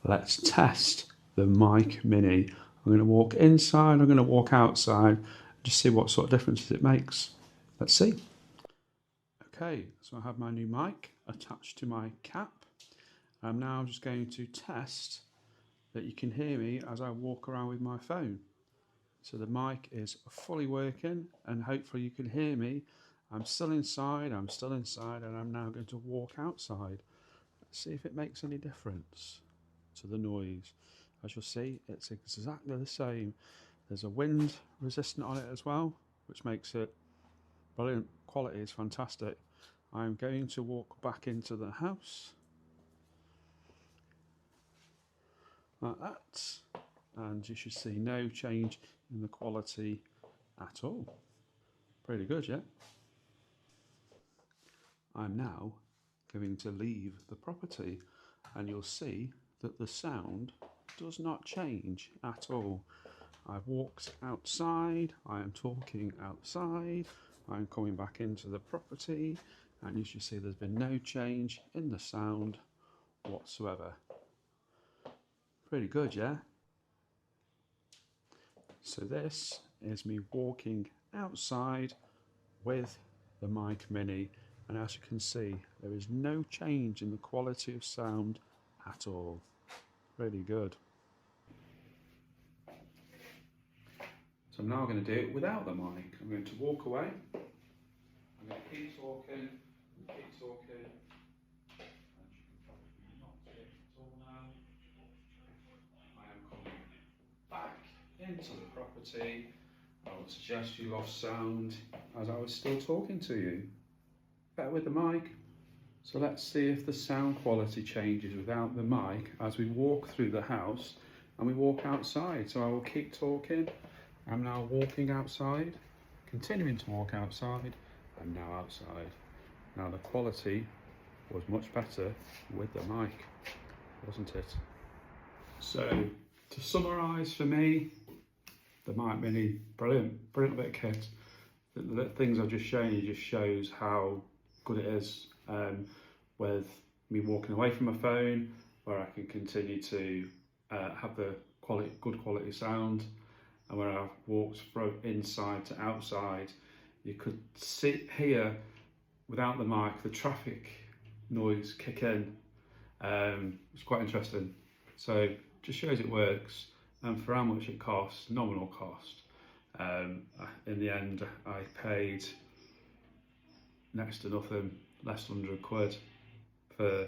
let's test the mic mini. I'm going to walk inside, I'm going to walk outside, just see what sort of differences it makes. Let's see. Okay, so I have my new mic attached to my cap. I'm now just going to test that you can hear me as I walk around with my phone. So the mic is fully working and hopefully you can hear me. I'm still inside, and I'm now going to walk outside. Let's see if it makes any difference to the noise. As you'll see, it's exactly the same. There's a wind resistant on it as well, which makes it brilliant. Quality is fantastic. I'm going to walk back into the house like that, and you should see no change in the quality at all. Pretty good, yeah? I'm now going to leave the property, and you'll see that the sound does not change at all. I've walked outside, I am talking outside, I'm coming back into the property, and you should see there's been no change in the sound whatsoever. Pretty good, yeah? So this is me walking outside with the mic mini, and as you can see, there is no change in the quality of sound at all. Really good. So I'm now going to do it without the mic. I'm going to walk away. I'm going to keep talking and keep talking. And you can probably not see it at all now. I am coming back into the property. I would suggest you lost sound as I was still talking to you. Better with the mic. So let's see if the sound quality changes without the mic as we walk through the house and we walk outside. So I will keep talking. I'm now walking outside, continuing to walk outside. I'm now outside. Now the quality was much better with the mic, wasn't it? So to summarise for me, the mic mini, brilliant bit of kit. The things I've just shown you just shows how good it is with me walking away from my phone, where I can continue to have the good quality sound, and where I've walked from inside to outside, you could hear without the mic the traffic noise kick in. It's quite interesting. So just shows it works, and for how much it costs, nominal cost. In the end, I paid next to nothing, less than £100 for